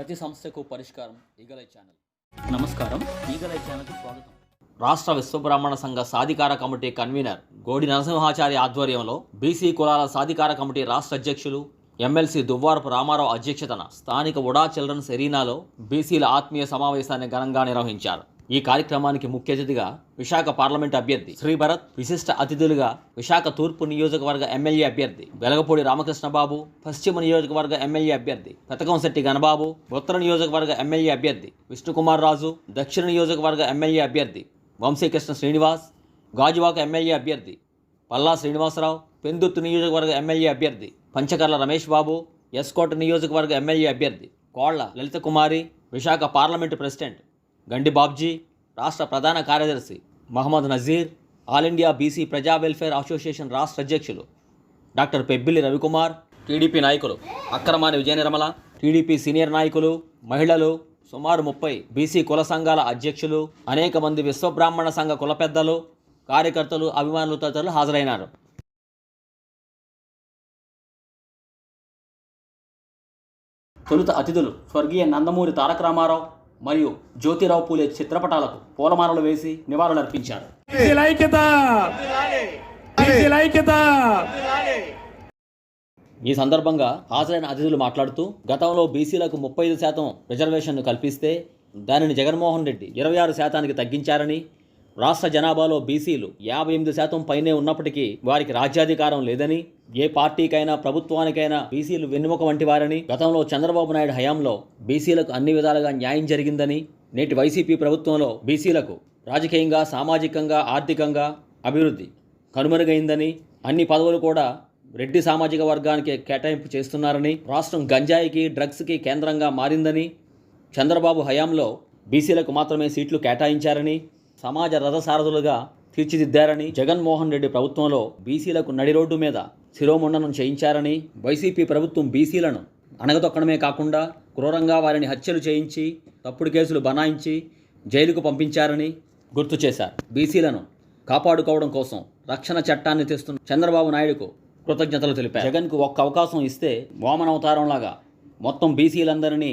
ప్రతి సమస్యకు పరిష్కారం ఈగలై ఛానల్. నమస్కారం, ఈగలై ఛానల్కి స్వాగతం. రాష్ట్ర విశ్వబ్రాహ్మణ సంఘ సాధికార కమిటీ కన్వీనర్ గోడి నరసింహాచారి ఆధ్వర్యంలో బీసీ కులాల సాధికార కమిటీ రాష్ట్ర అధ్యక్షులు ఎమ్మెల్సీ దువ్వారపు రామారావు అధ్యక్షతన స్థానిక ఉడా చిల్డ్రన్స్ ఎరీనాలో బీసీల ఆత్మీయ సమావేశాన్ని ఘనంగా నిర్వహించారు. ఈ కార్యక్రమానికి ముఖ్య అతిథిగా విశాఖ పార్లమెంట్ అభ్యర్థి శ్రీ భరత్, విశిష్ట అతిథులుగా విశాఖ తూర్పు నియోజకవర్గ ఎమ్మెల్యే అభ్యర్థి వెలగపూడి రామకృష్ణబాబు, పశ్చిమ నియోజకవర్గ ఎమ్మెల్యే అభ్యర్థి పెతకంశెట్టి గణబాబు, ఉత్తర నియోజకవర్గ ఎమ్మెల్యే అభ్యర్థి విష్ణుకుమార్ రాజు, దక్షిణ నియోజకవర్గ ఎమ్మెల్యే అభ్యర్థి వంశీకృష్ణ శ్రీనివాస్, గాజువాక ఎమ్మెల్యే అభ్యర్థి పల్లా శ్రీనివాసరావు, పెందుర్తి నియోజకవర్గ ఎమ్మెల్యే అభ్యర్థి పంచకర్ల రమేష్ బాబు, ఎస్కోట నియోజకవర్గ ఎమ్మెల్యే అభ్యర్థి కోళ్ల లలిత కుమారి, విశాఖ పార్లమెంటు ప్రెసిడెంట్ గండి బాబ్జీ, రాష్ట్ర ప్రధాన కార్యదర్శి Mohammed Nazeer, all India BC ప్రజా వెల్ఫేర్ అసోసియేషన్ రాష్ట్ర అధ్యక్షులు డాక్టర్ పెబ్బిలి రవికుమార్, టీడీపీ నాయకులు అక్రమాని విజయ నిర్మల, టీడీపీ సీనియర్ నాయకులు, మహిళలు, సుమారు 30 బీసీ కుల సంఘాల అధ్యక్షులు, అనేక మంది విశ్వబ్రాహ్మణ సంఘ కుల పెద్దలు, కార్యకర్తలు, అభిమానులు తదితరులు హాజరైనారు. తొలుత అతిథులు స్వర్గీయ నందమూరి తారక రామారావు మరియు జ్యోతిరావు పూలే చిత్రపటాలకు పూలమాలలు వేసి నివాళులర్పించారు. ఈ సందర్భంగా హాజరైన అతిథులు మాట్లాడుతూ గతంలో బీసీలకు 35% రిజర్వేషన్ను కల్పిస్తే దానిని జగన్మోహన్ రెడ్డి 26% తగ్గించారని, రాష్ట్ర జనాభాలో బీసీలు 58% పైనే ఉన్నప్పటికీ వారికి రాజ్యాధికారం లేదని, ఏ పార్టీకైనా ప్రభుత్వానికైనా బీసీలు వెన్నెముక వంటి వారని, గతంలో చంద్రబాబు నాయుడు హయాంలో బీసీలకు అన్ని విధాలుగా న్యాయం జరిగిందని, నేటి వైసీపీ ప్రభుత్వంలో బీసీలకు రాజకీయంగా, సామాజికంగా, ఆర్థికంగా అభివృద్ధి కనుమరుగైందని, అన్ని పదవులు కూడా రెడ్డి సామాజిక వర్గానికి కేటాయింపు చేస్తున్నారని, రాష్ట్రం గంజాయికి, డ్రగ్స్కి కేంద్రంగా మారిందని, చంద్రబాబు హయాంలో బీసీలకు మాత్రమే సీట్లు కేటాయించారని, సమాజ రథసారథులుగా తీర్చిదిద్దారని, జగన్మోహన్ రెడ్డి ప్రభుత్వంలో బీసీలకు నడి రోడ్డు మీద శిరోముండనం చేయించారని, వైసీపీ ప్రభుత్వం బీసీలను అణగదొక్కడమే కాకుండా క్రూరంగా వారిని హత్యలు చేయించి తప్పుడు కేసులు బనాయించి జైలుకు పంపించారని గుర్తు చేశారు. బీసీలను కాపాడుకోవడం కోసం రక్షణ చట్టాన్ని తెస్తున్న చంద్రబాబు నాయుడుకు కృతజ్ఞతలు తెలిపారు. జగన్కు ఒక్క అవకాశం ఇస్తే వామనవతారంలాగా మొత్తం బీసీలందరినీ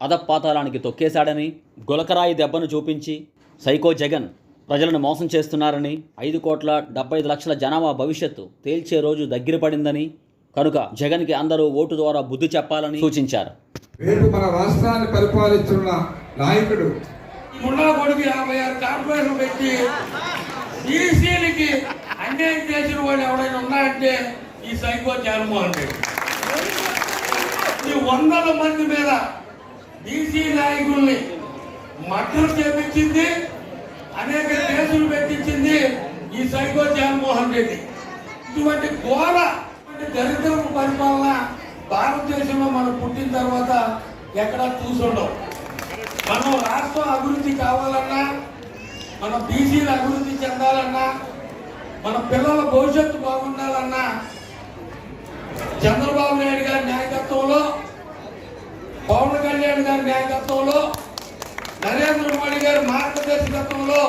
అధపాతాళానికి తొక్కేశాడని, గులకరాయి దెబ్బను చూపించి సైకో జగన్ ప్రజలను మోసం చేస్తున్నారని, 5,75,00,000 జనాభా భవిష్యత్తు తేల్చే రోజు దగ్గర పడిందని, కనుక జగన్కి అందరూ ఓటు ద్వారా బుద్ధి చెప్పాలని సూచించారు. రేపు మన రాష్ట్రాన్ని పరిపాలిస్తున్న నాయకుడు మున్నాగొడికి 56 కార్పొరేషన్ పెట్టి బీసీలకి అన్యాయం చేసిన వాడు ఎవరైనా ఉన్నారంటే ఈ సైకో జగన్మోహన్ రెడ్డి. ఈ 100 మంది మీద బీసీ నాయకుల్ని మద్దతు చేపించింది, అనేక కేసులు పెట్టించింది ఈ సైకో జగన్మోహన్ రెడ్డి. ఇటువంటి ఘోర దరిద్రపు పరిపాలన భారతదేశంలో మనం పుట్టిన తర్వాత ఎక్కడా చూసుండవు. మనం రాష్ట్రం అభివృద్ధి కావాలన్నా, మన బీసీలు అభివృద్ధి చెందాలన్నా, మన పిల్లల భవిష్యత్తు బాగుండాలన్నా చంద్రబాబు నాయుడు గారి నాయకత్వంలో, పవన్ కళ్యాణ్ గారి నాయకత్వంలో, నరేంద్ర మోడీ గారి మార్గదర్శకత్వంలో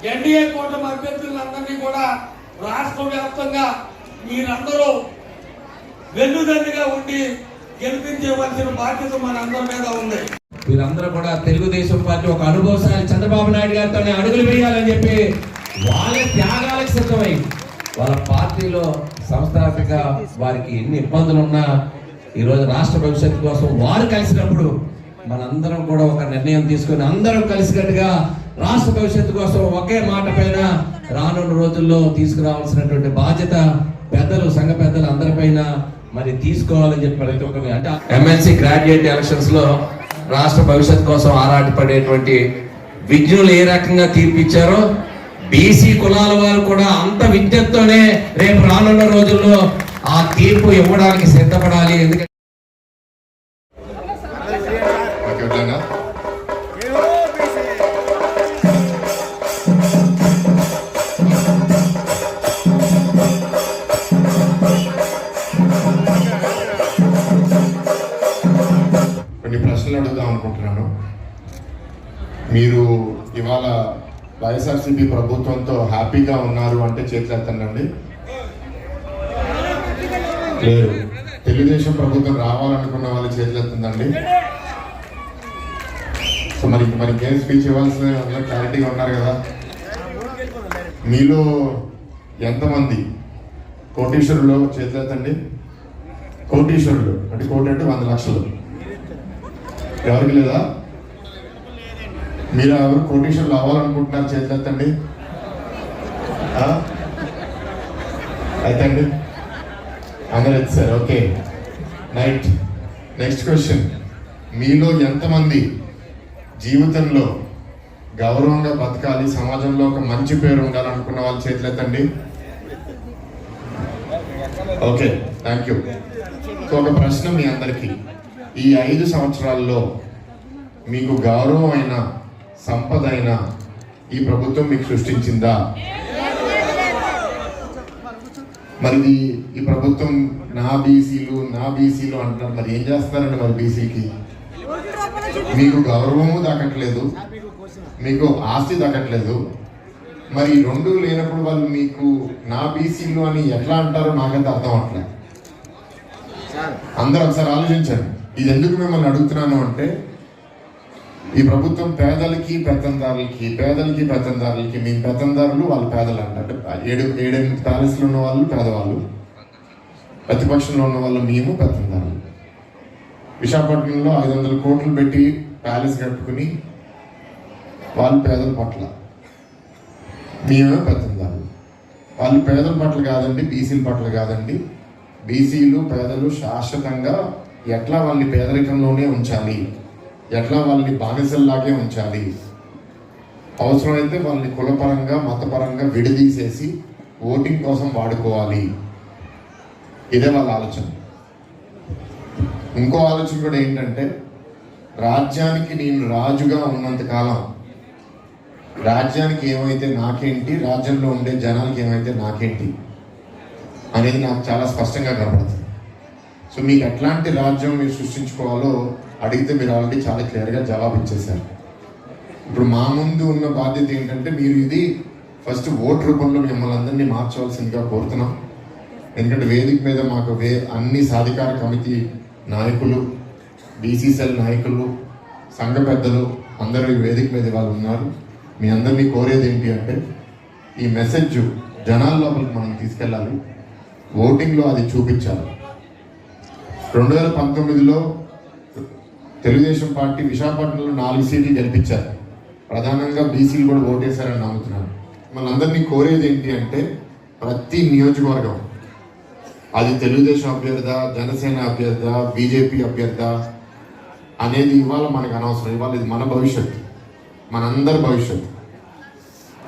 ఎన్డీఏ కూటమి అభ్యర్థులందరినీ కూడా రాష్ట్ర వ్యాప్తంగా మీరందరూ వెన్నుదన్నుగా ఉండి గెలిపించవలసిన బాధ్యత మనందరి మీద ఉంది. వీరందరూ కూడా తెలుగుదేశం పార్టీ ఒక అనుభవశాలి చంద్రబాబు నాయుడు గారితోనే అడుగులు వేయాలని చెప్పి వాళ్ళ త్యాగాలకు సిద్ధమై వాళ్ళ పార్టీలో సంస్థాపిక వారికి ఎన్ని ఇబ్బందులు ఉన్నా ఈరోజు రాష్ట్ర భవిష్యత్తు కోసం వారు కలిసినప్పుడు మనందరం కూడా ఒక నిర్ణయం తీసుకుని అందరం కలిసికట్టుగా రాష్ట్ర భవిష్యత్తు కోసం ఒకే మాట పైన రానున్న రోజుల్లో తీసుకురావాల్సినటువంటి బాధ్యత పెద్దలు, సంఘ పెద్దలు అందరిపైన మరి తీసుకోవాలని చెప్పి ప్రతి ఒక్కరు అంటే ఎమ్మెల్సీ గ్రాడ్యుయేట్ ఎలక్షన్స్ లో రాష్ట్ర భవిష్యత్తు కోసం ఆరాటపడేటువంటి విజ్ఞులు ఏ రకంగా తీర్పిచ్చారో బీసీ కులాల వారు కూడా అంత విజ్ఞతతోనే రేపు రానున్న రోజుల్లో ఆ తీర్పు ఇవ్వడానికి సిద్ధపడాలి. ఎందుకంటే కొన్ని ప్రశ్నలు అడుగుదాం అనుకుంటున్నాను. మీరు ఇవాళ వైఎస్ఆర్సీపీ ప్రభుత్వంతో హ్యాపీగా ఉన్నారు అంటే చేతులెత్తండి. లేదు, తెలుగుదేశం ప్రభుత్వం రావాలనుకున్న వాళ్ళు చేతులెత్తండి. మరి ఇంకేం స్పీచ్ ఇవ్వాల్సిన అందరూ క్లారిటీగా ఉన్నారు కదా. మీలో ఎంతమంది కోటీశ్వరులు చేతులెత్తండి. కోటీశ్వరులు అంటే కోటి అంటే 100 లక్షలు. ఎవరికి లేదా? మీరు ఎవరు కోటీశ్వరులు అవ్వాలనుకుంటున్నారు? చేతులెత్తండి. అయితే అండి అందరూ ఎత్తారు. Okay, right. నెక్స్ట్ క్వశ్చన్, మీలో ఎంతమంది జీవితంలో గౌరవంగా బతకాలి, సమాజంలో ఒక మంచి పేరు ఉండాలనుకున్న వాళ్ళు చేతులెత్తండి. Okay, thank you. సో ఒక ప్రశ్న మీ అందరికీ, ఈ 5 సంవత్సరాల్లో మీకు గౌరవం అయిన సంపద అయిన ఈ ప్రభుత్వం మీకు సృష్టించిందా? మరి ఈ ప్రభుత్వం నా బీసీలు అంటున్నారు. మరి ఏం చేస్తారండి మరి బీసీకి? మీకు గౌరవము దక్కట్లేదు, మీకు ఆస్తి దక్కట్లేదు. మరి 2 లేనప్పుడు వాళ్ళు మీకు నా బీసీలు అని ఎట్లా అంటారో నాకైతే అర్థం అవట్లేదు. అందరూ ఒకసారి ఆలోచించండి. ఇది ఎందుకు మిమ్మల్ని అడుగుతున్నాను అంటే, ఈ ప్రభుత్వం పేదలకి పెత్తందారులకి మీ పెత్తందారులు వాళ్ళు పేదలు అంటే 7-8 ప్యాలెస్లో ఉన్న వాళ్ళు పేదవాళ్ళు, ప్రతిపక్షంలో ఉన్న వాళ్ళు మేము పెత్తందారులు. విశాఖపట్నంలో 500 కోట్లు పెట్టి ప్యాలెస్ కట్టుకుని వాళ్ళు పేదల పట్ల, మేమే పెత్తందారులు. వాళ్ళు పేదల పట్ల కాదండి, బీసీల పట్ల కాదండి. బీసీలు పేదలు శాశ్వతంగా ఎట్లా వాళ్ళని పేదరికంలోనే ఉంచాలి, ఎట్లా వాళ్ళని బానిసల్లాగే ఉంచాలి, అవసరమైతే వాళ్ళని కులపరంగా మతపరంగా విడదీసేసి ఓటింగ్ కోసం వాడుకోవాలి. ఇదే వాళ్ళ ఆలోచన. ఇంకో ఆలోచన కూడా ఏంటంటే, రాజ్యానికి నేను రాజుగా ఉన్నంతకాలం రాజ్యానికి ఏమైతే నాకేంటి, రాజ్యంలో ఉండే జనాలకి ఏమైతే నాకేంటి అనేది నాకు చాలా స్పష్టంగా కనపడుతుంది. సో మీకు ఎట్లాంటి రాజ్యం మీరు సృష్టించుకోవాలో అడిగితే మీరు ఆల్రెడీ చాలా క్లియర్గా జవాబు ఇచ్చేశారు. ఇప్పుడు మా ముందు ఉన్న బాధ్యత ఏంటంటే, మీరు ఇది ఫస్ట్ ఓటు రూపంలో మిమ్మల్ని అందరినీ మార్చవలసిందిగా కోరుతున్నాం. ఎందుకంటే వేదిక మీద మాకు అన్ని సాధికార కమిటీ నాయకులు, బీసీసీఎల్ నాయకులు, సంఘ పెద్దలు అందరూ ఈ వేదిక మీద వాళ్ళు ఉన్నారు. మీ అందరినీ కోరేది ఏంటి అంటే, ఈ మెసేజ్ జనాల లోపలికి మనం తీసుకెళ్ళాలి, ఓటింగ్లో అది చూపించాలి. 2019లో తెలుగుదేశం పార్టీ విశాఖపట్నంలో 4 సీట్లు గెలిపించారు. ప్రధానంగా బీసీలు కూడా ఓటేశారని నమ్ముతున్నాను. మనందరినీ కోరేది ఏంటి అంటే, ప్రతి నియోజకవర్గం అది తెలుగుదేశం అభ్యర్థ, జనసేన అభ్యర్థ, బీజేపీ అభ్యర్థ అనేది ఇవాళ మనకు అనవసరం. ఇవాళ ఇది మన భవిష్యత్తు, మనందరి భవిష్యత్తు.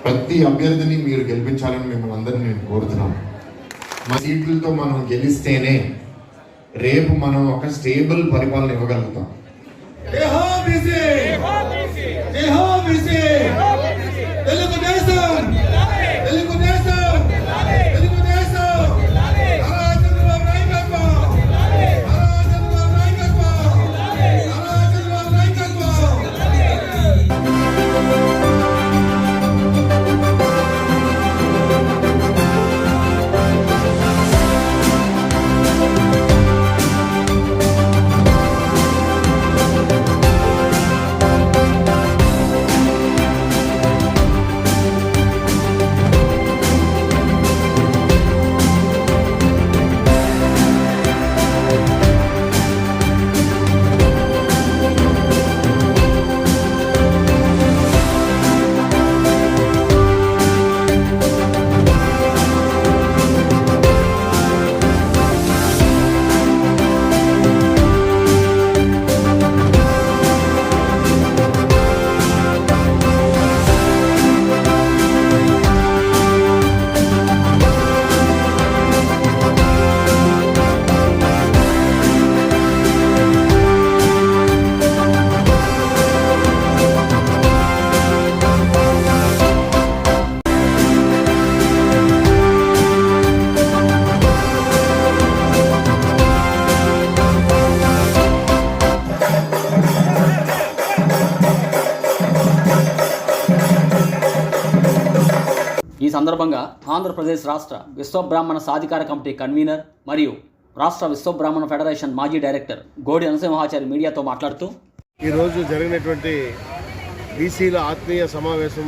ప్రతి అభ్యర్థిని మీరు గెలిపించాలని మిమ్మల్ని అందరినీ నేను కోరుతున్నాను. మా సీట్లతో మనం గెలిస్తేనే రేపు మనం ఒక స్టేబుల్ పరిపాలన ఇవ్వగలుగుతాం. ఈ సందర్భంగా ఆంధ్రప్రదేశ్ రాష్ట్ర విశ్వబ్రాహ్మణ సాధికార కమిటీ కన్వీనర్ మరియు రాష్ట్ర విశ్వబ్రాహ్మణ ఫెడరేషన్ మాజీ డైరెక్టర్ గోడి నరసింహాచారి మీడియాతో మాట్లాడుతూ, ఈరోజు జరిగినటువంటి బీసీల ఆత్మీయ సమావేశం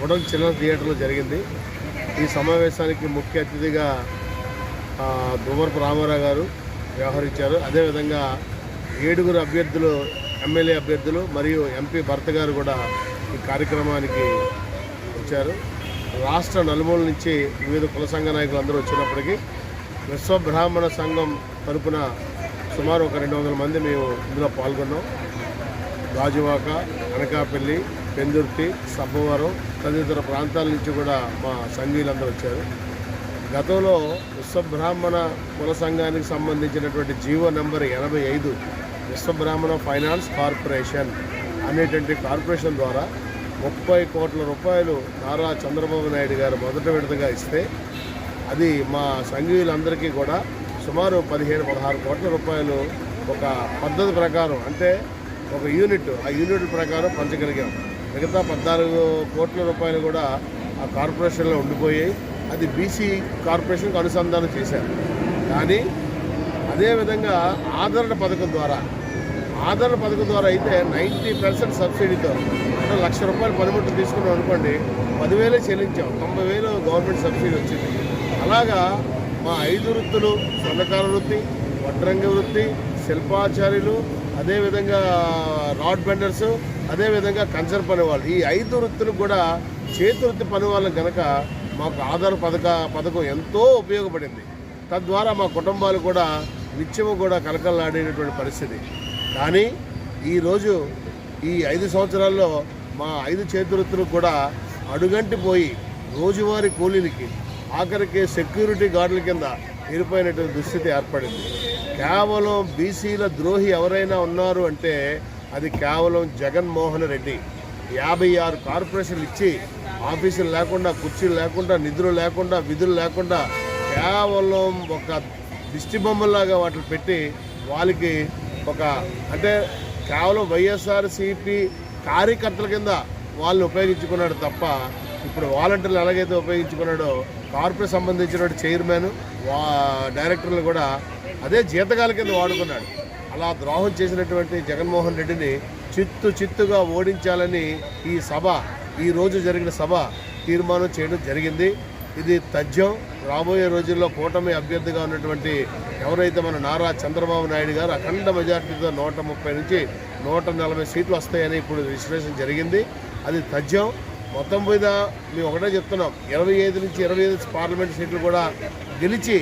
ఉడల్ చిల్డ్రన్ థియేటర్లో జరిగింది. ఈ సమావేశానికి ముఖ్య అతిథిగా దువ్వరపు రామారావు గారు వ్యవహరించారు. అదేవిధంగా 7 అభ్యర్థులు, ఎమ్మెల్యే అభ్యర్థులు మరియు ఎంపీ భర్త గారు కూడా ఈ కార్యక్రమానికి వచ్చారు. రాష్ట్ర నలుమూల నుంచి వివిధ కుల సంఘ నాయకులు అందరూ వచ్చినప్పటికీ విశ్వ బ్రాహ్మణ సంఘం తరపున సుమారు ఒక 200 మంది మేము ఇందులో పాల్గొన్నాం. గాజువాక, అనకాపల్లి, పెందుర్తి, సబ్బవరం తదితర ప్రాంతాల నుంచి కూడా మా సంఘీయులందరూ వచ్చారు. గతంలో విశ్వబ్రాహ్మణ కుల సంఘానికి సంబంధించినటువంటి GO number 85 Vishwabrahmana finance corporation అనేటువంటి కార్పొరేషన్ ద్వారా 30 కోట్ల రూపాయలు నారా చంద్రబాబు నాయుడు గారు మొదట విడతగా ఇస్తే అది మా సంఘీయులందరికీ కూడా సుమారు 15-16 కోట్ల రూపాయలు ఒక పద్ధతి ప్రకారం, అంటే ఒక యూనిట్, ఆ యూనిట్ ప్రకారం పంచగలిగాం. మిగతా 14 కోట్ల రూపాయలు కూడా ఆ కార్పొరేషన్లో ఉండిపోయాయి. అది బీసీ కార్పొరేషన్కి అనుసంధానం చేశారు. కానీ అదేవిధంగా ఆదరణ పథకం ద్వారా అయితే 90% సబ్సిడీతో, అంటే ₹1,00,000 పనిముట్లు తీసుకున్నాం అనుకోండి, 10,000 చెల్లించాం, 90,000 గవర్నమెంట్ సబ్సిడీ వచ్చింది. అలాగా మా 5 వృత్తులు, స్వర్ణకార వృత్తి, వడ్రంగి వృత్తి, శిల్పాచార్యులు, అదేవిధంగా రాడ్ బెండర్స్, అదేవిధంగా కంచర్ పని వాళ్ళు, ఈ 5 వృత్తులకు కూడా చేతి వృత్తి పని వాళ్ళకి కనుక మాకు ఆధార పథకం ఎంతో ఉపయోగపడింది. తద్వారా మా కుటుంబాలు కూడా నిత్యము కూడా కలకలలాడేటటువంటి పరిస్థితి. కానీ ఈరోజు ఈ 5 సంవత్సరాల్లో మా 5 చేతి వృత్తులకు కూడా అడుగంటిపోయి రోజువారీ కూలీలకి, ఆఖరికి సెక్యూరిటీ గార్డుల కింద వెళ్ళిపోయినటువంటి దుస్థితి ఏర్పడింది. కేవలం బీసీల ద్రోహి ఎవరైనా ఉన్నారు అంటే అది కేవలం జగన్మోహన్ రెడ్డి. 56 కార్పొరేషన్లు ఇచ్చి ఆఫీసులు లేకుండా, కుర్చీలు లేకుండా, నిధులు లేకుండా, విధులు లేకుండా కేవలం ఒక దిష్టి బొమ్మలాగా వాటిని పెట్టి వాళ్ళకి అంటే కేవలం వైఎస్ఆర్సీపీ కార్యకర్తల కింద వాళ్ళు ఉపయోగించుకున్నాడు తప్ప, ఇప్పుడు వాలంటీర్లు ఎలాగైతే ఉపయోగించుకున్నాడో కార్పొరేట్ సంబంధించిన చైర్మన్, డైరెక్టర్లు కూడా అదే జీతగాల కింద వాడుకున్నాడు. అలా ద్రోహం చేసినటువంటి జగన్మోహన్ రెడ్డిని చిత్తుగా ఓడించాలని ఈ రోజు జరిగిన సభ తీర్మానం చేయడం జరిగింది. ఇది తథ్యం. రాబోయే రోజుల్లో కూటమి అభ్యర్థిగా ఉన్నటువంటి ఎవరైతే మన నారా చంద్రబాబు నాయుడు గారు అఖండ మెజార్టీతో 130 నుంచి 140 సీట్లు వస్తాయని ఇప్పుడు విశ్లేషణ జరిగింది. అది తథ్యం. మొత్తం మీద మేము ఒకటే చెప్తున్నాం, 25 నుంచి 25 పార్లమెంట్ సీట్లు కూడా గెలిచి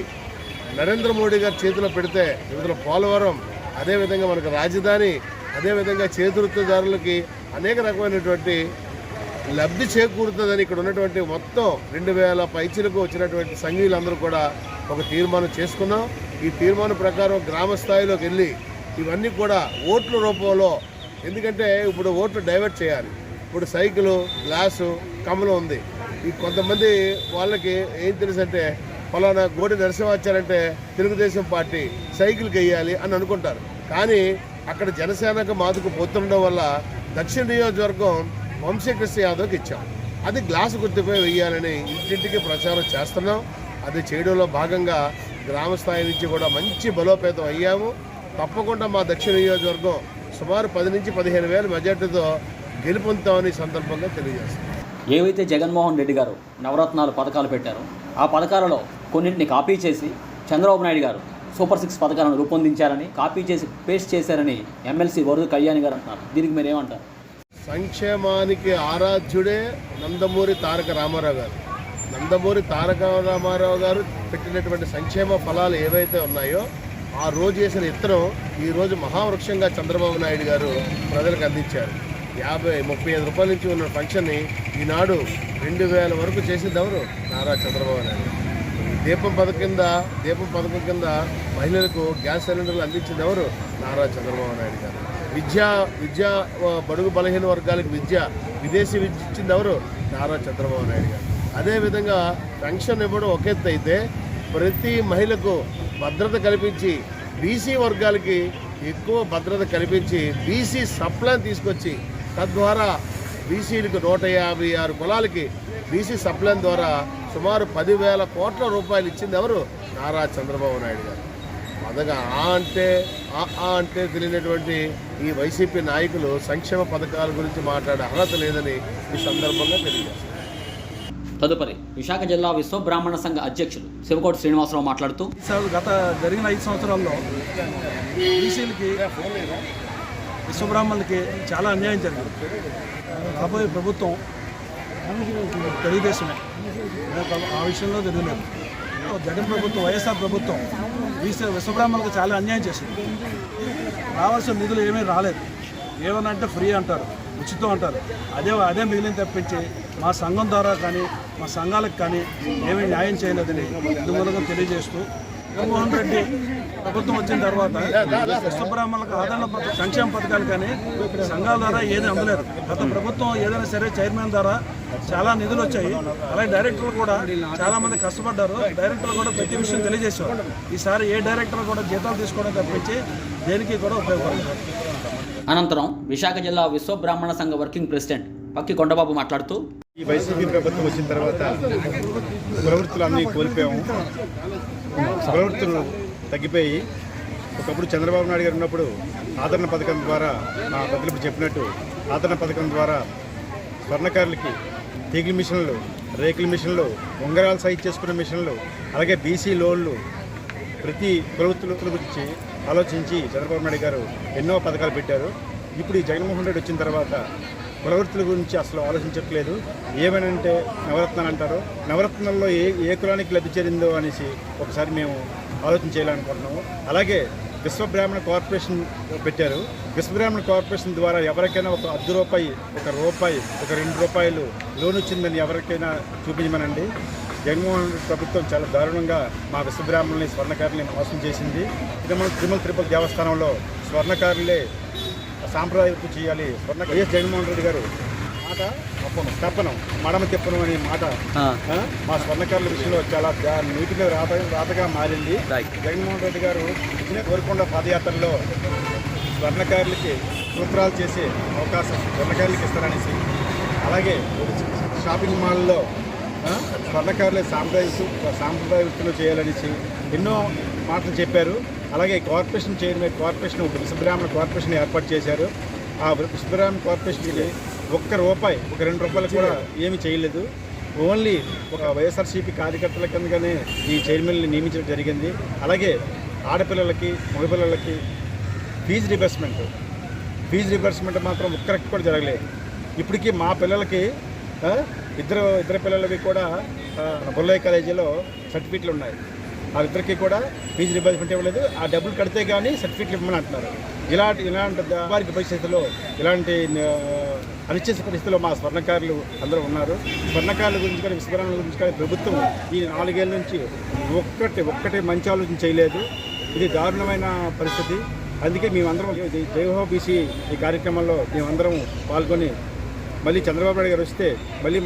నరేంద్ర మోడీ గారు చేతిలో పెడితే వివిధ పోలవరం, అదేవిధంగా మనకు రాజధాని, అదేవిధంగా చేతివృత్తిదారులకి అనేక రకమైనటువంటి లబ్ధి చేకూరుతుందని ఇక్కడ ఉన్నటువంటి మొత్తం 2,000 పైచీలకు వచ్చినటువంటి సంఘీయులందరూ కూడా ఒక తీర్మానం చేసుకున్నాం. ఈ తీర్మానం ప్రకారం గ్రామ స్థాయిలోకి వెళ్ళి ఇవన్నీ కూడా ఓట్ల రూపంలో, ఎందుకంటే ఇప్పుడు ఓట్లు డైవర్ట్ చేయాలి. ఇప్పుడు సైకిలు, గ్లాసు, కమలం ఉంది. ఈ కొంతమంది వాళ్ళకి ఏం తెలుసు అంటే ఫలానా గోడి నరసింహాచారంటే తెలుగుదేశం పార్టీ సైకిల్కి వేయాలి అని అనుకుంటారు. కానీ అక్కడ జనసేనకు మాదుకు పొత్తుండడం వల్ల దక్షిణ నియోజకవర్గం వంశీకృష్ణ యాదవ్కి ఇచ్చాం. అది గ్లాసు గుర్తుపై వెయ్యాలని ఇంటింటికి ప్రచారం చేస్తున్నాం. అది చేయడంలో భాగంగా గ్రామ స్థాయి నుంచి కూడా మంచి బలోపేతం అయ్యాము. తప్పకుండా మా దక్షిణ నియోజకవర్గం సుమారు 10 నుంచి 15,000 మెజార్టీతో గెలుపొందుతామని సందర్భంగా తెలియజేస్తాం. ఏవైతే జగన్మోహన్ రెడ్డి గారు నవరత్నాలు పథకాలు పెట్టారో ఆ పథకాలలో కొన్నింటిని కాపీ చేసి చంద్రబాబు నాయుడు గారు సూపర్ 6 పథకాలను రూపొందించారని, కాపీ చేసి పేస్ట్ చేశారని ఎమ్మెల్సీ వరద కళ్యాణి గారు అంటున్నారు. దీనికి మీరు ఏమంటారు? సంక్షేమానికి ఆరాధ్యుడే నందమూరి తారక రామారావు గారు. నందమూరి తారక రామారావు గారు పెట్టినటువంటి సంక్షేమ ఫలాలు ఏవైతే ఉన్నాయో ఆ రోజు వేసిన ఇత్తనం ఈరోజు మహావృక్షంగా చంద్రబాబు నాయుడు గారు ప్రజలకు అందించారు. 35 రూపాయల నుంచి ఉన్న ఫంక్షన్ని ఈనాడు 2,000 వరకు చేసింది ఎవరు? నారా చంద్రబాబు నాయుడు. దీపం పథకం కింద మహిళలకు గ్యాస్ సిలిండర్లు అందించింది ఎవరు? నారా చంద్రబాబు నాయుడు గారు. విద్య బడుగు బలహీన వర్గాలకు విదేశీ విద్య ఇచ్చింది ఎవరు? నారా చంద్రబాబు నాయుడు గారు. అదేవిధంగా పెన్షన్ ఇవ్వడం ఒక ఎత్తు అయితే ప్రతి మహిళకు భద్రత కల్పించి, బీసీ వర్గాలకి ఎక్కువ భద్రత కల్పించి బీసీ సప్లాన్ తీసుకొచ్చి తద్వారా బీసీలకు 156 కులాలకి బీసీ సప్లాన్ ద్వారా సుమారు 10,000 కోట్ల రూపాయలు ఇచ్చింది ఎవరు? నారా చంద్రబాబు నాయుడు గారు. మొదగా అంటే తెలియనటువంటి ఈ వైసీపీ నాయకులు సంక్షేమ పథకాల గురించి మాట్లాడే అర్హత లేదని ఈ సందర్భంగా తెలియజేస్తారు. తదుపరి విశాఖ జిల్లా విశ్వబ్రాహ్మణ సంఘ అధ్యక్షులు శివకోటి శ్రీనివాసరావు మాట్లాడుతూ గత జరిగిన 5 సంవత్సరాల్లో బీసీలకి విశ్వబ్రాహ్మణులకి చాలా అన్యాయం జరిగింది. రాబోయే ప్రభుత్వం తెలుగుదేశమే, ఆ విషయంలో తెలియలేదు. జగన్ ప్రభుత్వం, వైఎస్ఆర్ ప్రభుత్వం విశ్వబ్రాహ్మణులకు చాలా అన్యాయం చేసింది. రావాల్సిన నిధులు ఏమీ రాలేదు. ఏమన్నా అంటే ఫ్రీ అంటారు, ఉచితం అంటారు. అదే మిగిలిన తప్పించి మా సంఘం ద్వారా కానీ మా సంఘాలకు కానీ ఏమీ న్యాయం చేయలేదని ఇందుమూలంగా తెలియజేస్తూ, జగన్మోహన్ రెడ్డి ప్రభుత్వం వచ్చిన తర్వాత విశ్వబ్రాహ్మణులకు ఆదరణ సంక్షేమ పథకాలు కానీ సంఘాల ద్వారా ఏది అందలేదు. గత ప్రభుత్వం ఏదైనా సరే చైర్మన్ ద్వారా చాలా నిధులు వచ్చాయి. అలాగే డైరెక్టర్లు కూడా చాలామంది కష్టపడ్డారు. డైరెక్టర్లు కూడా ప్రతి విషయం తెలియజేసేవారు. ఈసారి ఏ డైరెక్టర్ కూడా జీతాలు తీసుకోవడం తప్పించి దేనికి కూడా ఉపయోగపడలేదు. అనంతరం విశాఖ జిల్లా విశ్వబ్రాహ్మణ సంఘ వర్కింగ్ ప్రెసిడెంట్ పక్కి కొండబాబు మాట్లాడుతూ ఈ వైసీపీ ప్రభుత్వం వచ్చిన తర్వాత ప్రవృత్తులు అన్నీ కోల్పోయాము. ప్రవృత్తులు తగ్గిపోయి ఒకప్పుడు చంద్రబాబు నాయుడు గారు ఉన్నప్పుడు ఆదరణ పథకం ద్వారా మా బదులు చెప్పినట్టు ఆదరణ పథకం ద్వారా స్వర్ణకారులకి తీగల మిషన్లు, రేకుల మిషన్లు, ఉంగరాలు సైజ్ చేసుకునే మిషన్లు, అలాగే బీసీ లోన్లు ప్రతి ప్రవృత్తుల గురించి ఆలోచించి చంద్రబాబు నాయుడు గారు ఎన్నో పథకాలు పెట్టారు. ఇప్పుడు ఈ జగన్మోహన్ రెడ్డి వచ్చిన తర్వాత కులవృత్తుల గురించి అసలు ఆలోచించట్లేదు. ఏమనంటే నవరత్నాలు అంటారు. నవరత్నాల్లో ఏ కులానికి లబ్ధి చేరిందో అనేసి ఒకసారి మేము ఆలోచన చేయాలనుకుంటున్నాము. అలాగే విశ్వబ్రాహ్మణ కార్పొరేషన్ పెట్టారు. విశ్వబ్రాహ్మణ కార్పొరేషన్ ద్వారా ఎవరికైనా ఒక ₹1, ఒక రూపాయి, ఒక ₹2 లోన్ వచ్చిందని ఎవరికైనా చూపించమనండి. జగన్మోహన్ రెడ్డి ప్రభుత్వం చాలా దారుణంగా మా విశ్వబ్రాహ్మణుల్ని, స్వర్ణకారుల్ని మోసం చేసింది. తిరుమల తిరుపతి దేవస్థానంలో స్వర్ణకారులే సాంప్రదాయవృత్తి చేయాలి. వైఎస్ జగన్మోహన్ రెడ్డి గారు మాట తప్పను, మడమ తిప్పను అనే మాట మా స్వర్ణకారుల విషయంలో చాలా నీటి మీద రాతగా మారింది. జగన్మోహన్ రెడ్డి గారు కోరుకొండ పాదయాత్రలో స్వర్ణకారులకి సూత్రాలు చేసే అవకాశం స్వర్ణకారులకి ఇస్తారనేసి, అలాగే షాపింగ్ మాల్లో స్వర్ణకారులే సాంప్రదాయ వృత్తులు చేయాలనేసి ఎన్నో మాటలు చెప్పారు. అలాగే corporation chairman corporation Vishwabrahmana corporation ఏర్పాటు చేశారు. ఆ విశ్వబ్రాహ్మణ కార్పొరేషన్కి ₹1, ఒక ₹2 కూడా ఏమీ చేయలేదు. ఓన్లీ ఒక వైఎస్ఆర్సీపీ కార్యకర్తల కిందగానే ఈ చైర్మన్ని నియమించడం జరిగింది. అలాగే ఆడపిల్లలకి, మగపిల్లలకి ఫీజు రిబర్స్మెంట్ మాత్రం ఒక్కరికి కూడా జరగలేదు. ఇప్పటికీ మా పిల్లలకి ఇద్దరు పిల్లలకి కూడా బొల్లయ్య కాలేజీలో సర్టిఫికెట్లు ఉన్నాయి. వాళ్ళిద్దరికీ కూడా ఫీజు రిబర్స్మెంట్ ఇవ్వలేదు. ఆ డబ్బులు కడితే కానీ సర్టిఫికెట్లు ఇవ్వమని అంటున్నారు. ఇలాంటి వారికి పరిస్థితుల్లో, ఇలాంటి అనిశ్చిత పరిస్థితుల్లో మా స్వర్ణకారులు అందరూ ఉన్నారు. స్వర్ణకారుల గురించి కానీ విశ్వబ్రాహ్మణుల గురించి కానీ ప్రభుత్వం ఈ 4 ఏళ్ళ నుంచి ఒక్కటి మంచి ఆలోచన చేయలేదు. ఇది దారుణమైన పరిస్థితి. అందుకే మేమందరం జైహో బీసీ ఈ కార్యక్రమంలో మేమందరం పాల్గొని మళ్ళీ చంద్రబాబు నాయుడు గారు వస్తే మళ్ళీ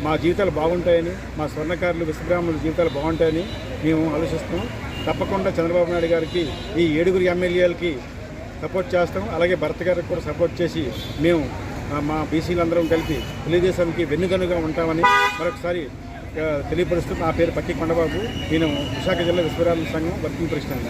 మా జీవితాలు బాగుంటాయని, మా స్వర్ణకారులు విశ్వబ్రాహ్మణుల జీవితాలు బాగుంటాయని మేము ఆలోచిస్తున్నాం. తప్పకుండా చంద్రబాబు నాయుడు గారికి ఈ 7 ఎమ్మెల్యేలకి సపోర్ట్ చేస్తాం. అలాగే భరత్ గారికి కూడా సపోర్ట్ చేసి మేము మా బీసీలందరం కలిపి తెలుగుదేశానికి వెన్నుదన్నుగా ఉంటామని మరొకసారి తెలియపరుస్తూ, నా పేరు పక్కి కొండబాబు. నేను విశాఖ జిల్లా విశ్వబ్రాహ్మణ సంఘం వర్కింగ్ ప్రెసిడెంట్.